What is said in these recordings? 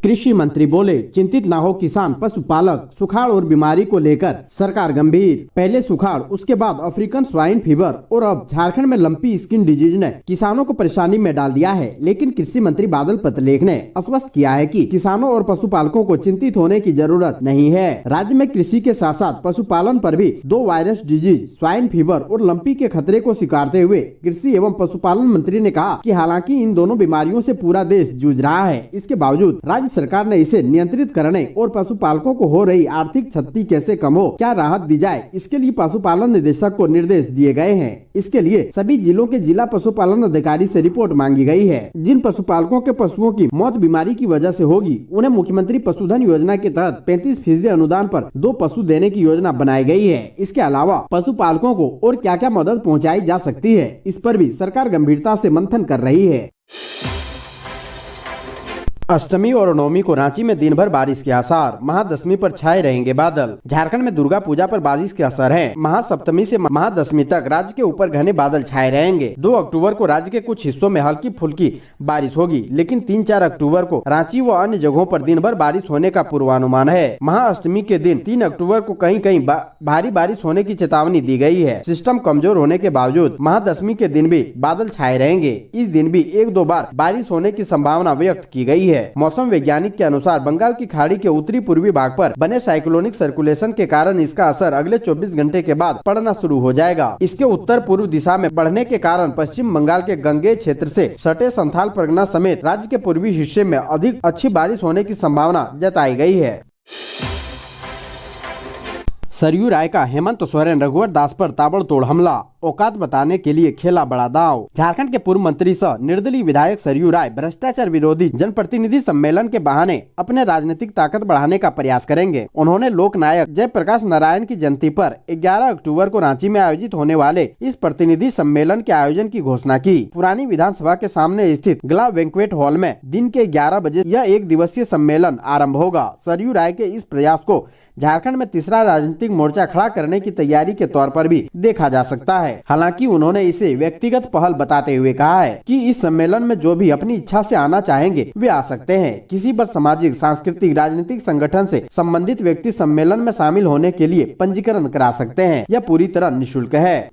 कृषि मंत्री बोले, चिंतित ना हो किसान पशुपालक, सुखाड़ और बीमारी को लेकर सरकार गंभीर। पहले सुखाड़, उसके बाद अफ्रीकन स्वाइन फीवर और अब झारखंड में लंपी स्किन डिजीज ने किसानों को परेशानी में डाल दिया है। लेकिन कृषि मंत्री बादल पत्रलेख ने आश्वस्त किया है कि किसानों और पशुपालकों को चिंतित होने की जरूरत नहीं है। राज्य में कृषि के साथ साथ पशुपालन पर भी 2 वायरस डिजीज, स्वाइन फीवर और लंपी के खतरे को स्वीकारते हुए कृषि एवं पशुपालन मंत्री ने कहा कि हालांकि इन दोनों बीमारियों से पूरा देश जूझ रहा है, इसके बावजूद राज्य सरकार ने इसे नियंत्रित करने और पशुपालकों को हो रही आर्थिक क्षति कैसे कम हो, क्या राहत दी जाए, इसके लिए पशुपालन निदेशक को निर्देश दिए गए हैं। इसके लिए सभी जिलों के जिला पशुपालन अधिकारी से रिपोर्ट मांगी गई है। जिन पशुपालकों के पशुओं की मौत बीमारी की वजह से होगी, उन्हें मुख्यमंत्री पशुधन योजना के तहत 35% अनुदान पर 2 पशु देने की योजना बनाई गई है। इसके अलावा पशुपालकों को और क्या क्या मदद पहुँचाई जा सकती है, इस पर भी सरकार गंभीरता से मंथन कर रही है। अष्टमी और नवमी को रांची में दिन भर बारिश के आसार, महादशमी पर छाए रहेंगे बादल। झारखंड में दुर्गा पूजा पर बारिश के असर है। महासप्तमी से महादशमी तक राज्य के ऊपर घने बादल छाए रहेंगे। 2 अक्टूबर को राज्य के कुछ हिस्सों में हल्की फुल्की बारिश होगी, लेकिन 3-4 अक्टूबर को रांची व अन्य जगहों पर दिन भर बारिश होने का पूर्वानुमान है। महाअष्टमी के दिन 3 अक्टूबर को कहीं कहीं भारी बारिश होने की चेतावनी दी गई है। सिस्टम कमजोर होने के बावजूद महादशमी के दिन भी बादल छाए रहेंगे। इस दिन भी 1-2 बार बारिश होने की संभावना व्यक्त की गई है। मौसम वैज्ञानिक के अनुसार बंगाल की खाड़ी के उत्तरी पूर्वी भाग पर बने साइक्लोनिक सर्कुलेशन के कारण इसका असर अगले 24 घंटे के बाद पड़ना शुरू हो जाएगा। इसके उत्तर पूर्व दिशा में बढ़ने के कारण पश्चिम बंगाल के गंगेय क्षेत्र से सटे संथाल परगना समेत राज्य के पूर्वी हिस्से में अधिक अच्छी बारिश होने की संभावना जताई गई है। सरयू राय का हेमंत सोरेन रघुवर दास पर ताबड़तोड़ हमला, औकात बताने के लिए खेला बड़ा दांव। झारखंड के पूर्व मंत्री सह निर्दलीय विधायक सरयू राय भ्रष्टाचार विरोधी जनप्रतिनिधि सम्मेलन के बहाने अपने राजनीतिक ताकत बढ़ाने का प्रयास करेंगे। उन्होंने लोकनायक जयप्रकाश नारायण की जयंती पर 11 अक्टूबर को रांची में आयोजित होने वाले इस प्रतिनिधि सम्मेलन के आयोजन की घोषणा की। पुरानी विधानसभा के सामने स्थित ग्ला बैंक्वेट हॉल में दिन के 11 बजे यह 1 दिवसीय सम्मेलन आरम्भ होगा। सरयू राय के इस प्रयास को झारखंड में तीसरा राजनीतिक मोर्चा खड़ा करने की तैयारी के तौर पर भी देखा जा सकता है। हालांकि उन्होंने इसे व्यक्तिगत पहल बताते हुए कहा है कि इस सम्मेलन में जो भी अपनी इच्छा से आना चाहेंगे वे आ सकते हैं। किसी पर सामाजिक, सांस्कृतिक, राजनीतिक संगठन से संबंधित व्यक्ति सम्मेलन में शामिल होने के लिए पंजीकरण करा सकते हैं। यह पूरी तरह निःशुल्क है।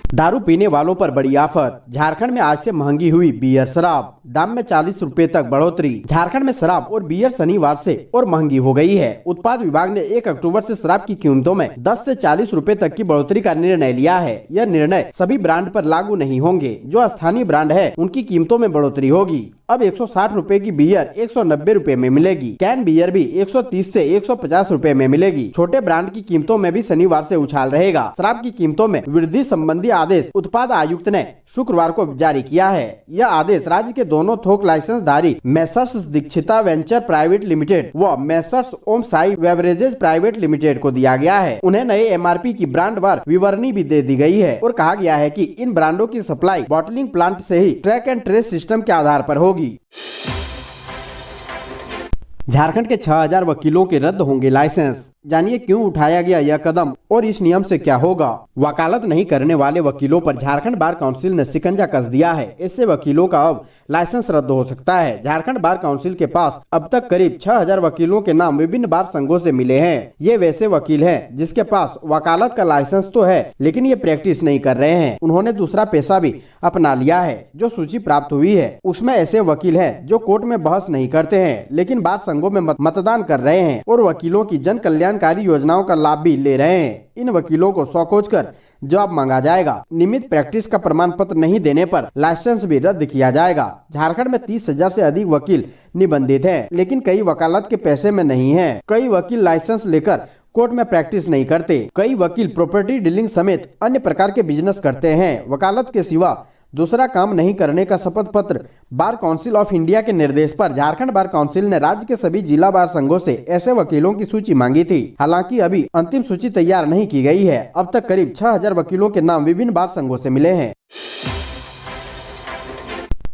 दारू पीने वालों पर बड़ी आफत, झारखंड में आज से महंगी हुई बियर शराब, दाम में 40 रुपए तक बढ़ोतरी। झारखंड में शराब और बियर शनिवार से और महंगी हो गई है। उत्पाद विभाग ने 1 अक्टूबर से शराब की कीमतों में 10 से 40 रुपए तक की बढ़ोतरी का निर्णय लिया है। यह निर्णय सभी ब्रांड पर लागू नहीं होंगे। जो स्थानीय ब्रांड है उनकी कीमतों में बढ़ोतरी होगी। अब 160 रुपए की बियर 190 रुपए में मिलेगी। कैन बियर भी 130 से 150 रुपए में मिलेगी। छोटे ब्रांड की कीमतों में भी शनिवार से उछाल रहेगा। शराब की कीमतों में वृद्धि संबंधी आदेश उत्पाद आयुक्त ने शुक्रवार को जारी किया है। यह आदेश राज्य के दोनों थोक लाइसेंस धारी मेसर्स दीक्षिता वेंचर प्राइवेट लिमिटेड व मेसर्स ओम साई बेवरेजेज प्राइवेट लिमिटेड को दिया गया है। उन्हें नए MRP की ब्रांड वार विवरणी भी दे दी गई है और कहा गया है कि इन ब्रांडों की सप्लाई बॉटलिंग प्लांट से ही ट्रैक एंड ट्रेस सिस्टम के आधार पर होगी। झारखंड के 6000 वकीलों के रद्द होंगे लाइसेंस, जानिए क्यों उठाया गया यह कदम और इस नियम से क्या होगा। वकालत नहीं करने वाले वकीलों पर झारखंड बार काउंसिल ने शिकंजा कस दिया है। इससे वकीलों का अब लाइसेंस रद्द हो सकता है। झारखंड बार काउंसिल के पास अब तक करीब 6000 वकीलों के नाम विभिन्न बार संघों से मिले हैं। ये वैसे वकील हैं जिसके पास वकालत का लाइसेंस तो है, लेकिन ये प्रैक्टिस नहीं कर रहे हैं। उन्होंने दूसरा पेशा भी अपना लिया है। जो सूची प्राप्त हुई है उसमें ऐसे वकील है जो कोर्ट में बहस नहीं करते हैं, लेकिन बार संघों में मतदान कर रहे हैं और वकीलों की जन कल्याणकारी योजनाओं का लाभ भी ले रहे हैं। इन वकीलों को सौकोच कर जवाब मांगा जाएगा। नियमित प्रैक्टिस का प्रमाण पत्र नहीं देने पर लाइसेंस भी रद्द किया जाएगा। झारखंड में 30,000 से अधिक वकील निबंधित हैं, लेकिन कई वकालत के पैसे में नहीं हैं। कई वकील लाइसेंस लेकर कोर्ट में प्रैक्टिस नहीं करते। कई वकील प्रॉपर्टी डीलिंग समेत अन्य प्रकार के बिजनेस करते हैं। वकालत के सिवा दूसरा काम नहीं करने का शपथ पत्र बार काउंसिल ऑफ इंडिया के निर्देश पर झारखंड बार काउंसिल ने राज्य के सभी जिला बार संघों से ऐसे वकीलों की सूची मांगी थी। हालांकि अभी अंतिम सूची तैयार नहीं की गई है। अब तक करीब 6000 वकीलों के नाम विभिन्न बार संघों से मिले हैं।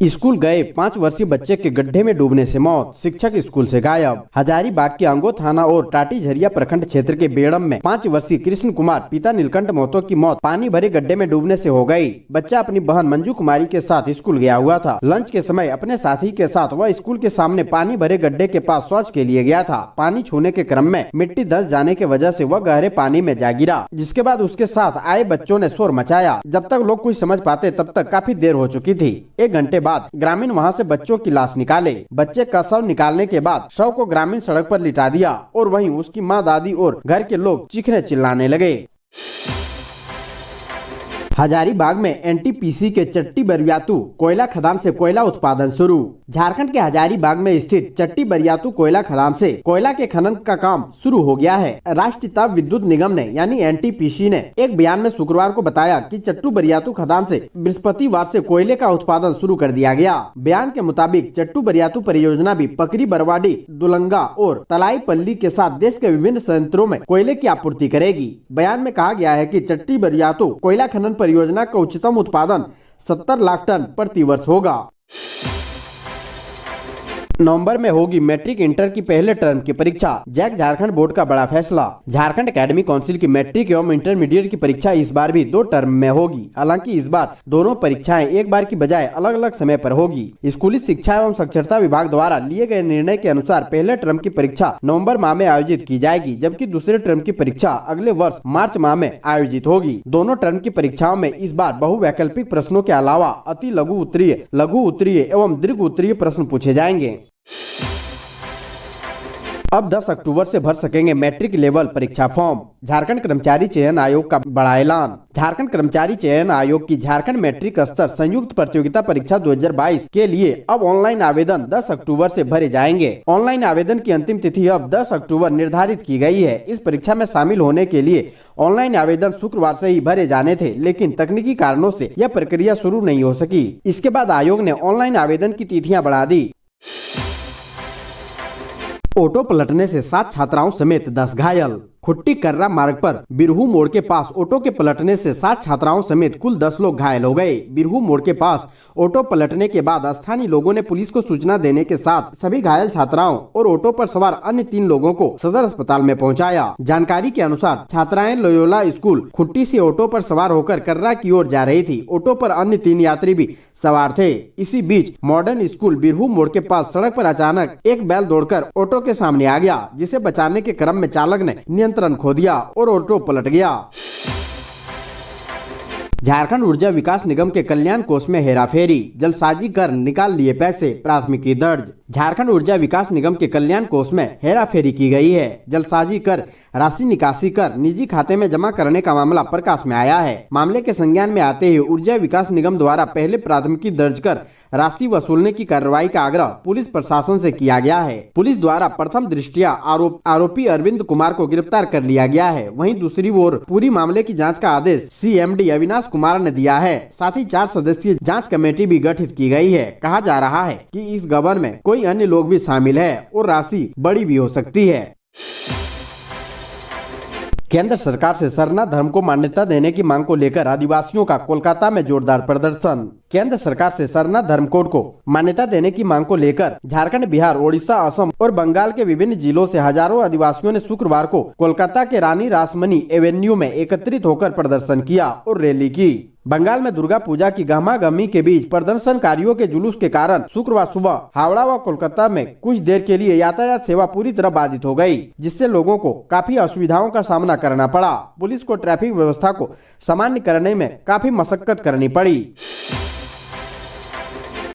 स्कूल गए 5 वर्षीय बच्चे के गड्ढे में डूबने से मौत, शिक्षक स्कूल से गायब। हजारीबाग के अंगो थाना और टाटी झरिया प्रखंड क्षेत्र के बेड़म में 5 वर्षीय कृष्ण कुमार पिता नीलकंठ महतो की मौत पानी भरे गड्ढे में डूबने से हो गई। बच्चा अपनी बहन मंजू कुमारी के साथ स्कूल गया हुआ था। लंच के समय अपने साथी के साथ वह स्कूल के सामने पानी भरे गड्ढे के पास शौच के लिए गया था। पानी छूने के क्रम में मिट्टी धंस जाने की वजह से वह गहरे पानी में जा गिरा, जिसके बाद उसके साथ आए बच्चों ने शोर मचाया। जब तक लोग कुछ समझ पाते तब तक काफी देर हो चुकी थी। 1 घंटे बाद ग्रामीण वहां से बच्चों की लाश निकाले। बच्चे का शव निकालने के बाद शव को ग्रामीण सड़क पर लिटा दिया और वहीं उसकी मां, दादी और घर के लोग चीखने चिल्लाने लगे। हजारीबाग में एनटीपीसी के चट्टी बरियातू कोयला खदान से कोयला उत्पादन शुरू। झारखंड के हजारीबाग में स्थित चट्टी बरियातू कोयला खदान से कोयला के खनन का काम शुरू हो गया है। राष्ट्रीय ताप विद्युत निगम ने यानी एनटीपीसी ने एक बयान में शुक्रवार को बताया कि चट्टू बरियातू खदान से बृहस्पतिवार से कोयले का उत्पादन शुरू कर दिया गया। बयान के मुताबिक चट्टू बरियातू परियोजना भी पकरी, बरवाडी, दुलंगा और तलाईपल्ली के साथ देश के विभिन्न संयंत्रों में कोयले की आपूर्ति करेगी। बयान में कहा गया है कि चट्टी बरियातू कोयला खनन परियोजना का उच्चतम उत्पादन 70 लाख टन प्रति वर्ष होगा। नवंबर में होगी मैट्रिक इंटर की पहले टर्म की परीक्षा, जैक झारखंड बोर्ड का बड़ा फैसला। झारखंड एकेडमिक काउंसिल की मैट्रिक एवं इंटरमीडिएट की परीक्षा इस बार भी 2 टर्म में होगी। हालांकि इस बार दोनों परीक्षाएं एक बार की बजाय अलग अलग समय पर होगी। स्कूली शिक्षा एवं साक्षरता विभाग द्वारा लिए गए निर्णय के अनुसार पहले टर्म की परीक्षा नवम्बर माह में आयोजित की जाएगी, जबकि दूसरे टर्म की परीक्षा अगले वर्ष मार्च माह में आयोजित होगी। दोनों टर्म की परीक्षाओं में इस बार बहुवैकल्पिक प्रश्नों के अलावा अति लघु उत्तरीय एवं दीर्घ उत्तरीय प्रश्न पूछे जाएंगे। अब 10 अक्टूबर से भर सकेंगे मैट्रिक लेवल परीक्षा फॉर्म। झारखंड कर्मचारी चयन आयोग का बड़ा ऐलान। झारखंड कर्मचारी चयन आयोग की झारखंड मैट्रिक स्तर संयुक्त प्रतियोगिता परीक्षा 2022 के लिए अब ऑनलाइन आवेदन 10 अक्टूबर से भरे जाएंगे। ऑनलाइन आवेदन की अंतिम तिथि अब 10 अक्टूबर निर्धारित की गई है। इस परीक्षा में शामिल होने के लिए ऑनलाइन आवेदन शुक्रवार से ही भरे जाने थे, लेकिन तकनीकी कारणों से यह प्रक्रिया शुरू नहीं हो सकी। इसके बाद आयोग ने ऑनलाइन आवेदन की तिथियां बढ़ा दी। ऑटो पलटने से 7 छात्राओं समेत 10 घायल। खुट्टी कर्रा मार्ग पर बिरहू मोड़ के पास ऑटो के पलटने से 7 छात्राओं समेत कुल 10 लोग घायल हो गए। बिरहू मोड़ के पास ऑटो पलटने के बाद स्थानीय लोगों ने पुलिस को सूचना देने के साथ सभी घायल छात्राओं और ऑटो पर सवार अन्य 3 लोगों को सदर अस्पताल में पहुंचाया। जानकारी के अनुसार छात्राएं लोयोला स्कूल खुट्टी से ऑटो पर सवार होकर कर्रा की ओर जा रही थी। ऑटो पर अन्य 3 यात्री भी सवार थे। इसी बीच मॉडर्न स्कूल बिरहू मोड़ के पास सड़क पर अचानक एक बैल दौड़कर ऑटो के सामने आ गया, जिसे बचाने के क्रम में चालक ने नियंत्रण खो दिया और ऑटो पलट गया। झारखंड ऊर्जा विकास निगम के कल्याण कोष में हेराफेरी, जलसाजी कर निकाल लिए पैसे, प्राथमिकी दर्ज। झारखंड ऊर्जा विकास निगम के कल्याण कोष में हेराफेरी की गई है। जलसाजी कर राशि निकासी कर निजी खाते में जमा करने का मामला प्रकाश में आया है। मामले के संज्ञान में आते ही ऊर्जा विकास निगम द्वारा पहले प्राथमिकी दर्ज कर राशि वसूलने की कार्रवाई का आग्रह पुलिस प्रशासन से किया गया है। पुलिस द्वारा प्रथम दृष्टया आरोपी अरविंद कुमार को गिरफ्तार कर लिया गया है। वहीं दूसरी ओर पूरी मामले की जांच का आदेश सीएमडी अविनाश कुमार ने दिया है। साथ ही 4 सदस्यीय जांच कमेटी भी गठित की गई है। कहा जा रहा है कि इस गबन में कोई अन्य लोग भी शामिल है और राशि बड़ी भी हो सकती है। केंद्र सरकार से सरना धर्म को मान्यता देने की मांग को लेकर आदिवासियों का कोलकाता में जोरदार प्रदर्शन। केंद्र सरकार से सरना धर्म कोड को मान्यता देने की मांग को लेकर झारखंड, बिहार, ओडिशा, असम और बंगाल के विभिन्न जिलों से हजारों आदिवासियों ने शुक्रवार को कोलकाता के रानी रासमनी एवेन्यू में एकत्रित होकर प्रदर्शन किया और रैली की। बंगाल में दुर्गा पूजा की गहमागहमी के बीच प्रदर्शनकारियों के जुलूस के कारण शुक्रवार सुबह हावड़ा व कोलकाता में कुछ देर के लिए यातायात सेवा पूरी तरह बाधित हो गई, जिससे लोगों को काफी असुविधाओं का सामना करना पड़ा। पुलिस को ट्रैफिक व्यवस्था को सामान्य करने में काफी मशक्कत करनी पड़ी।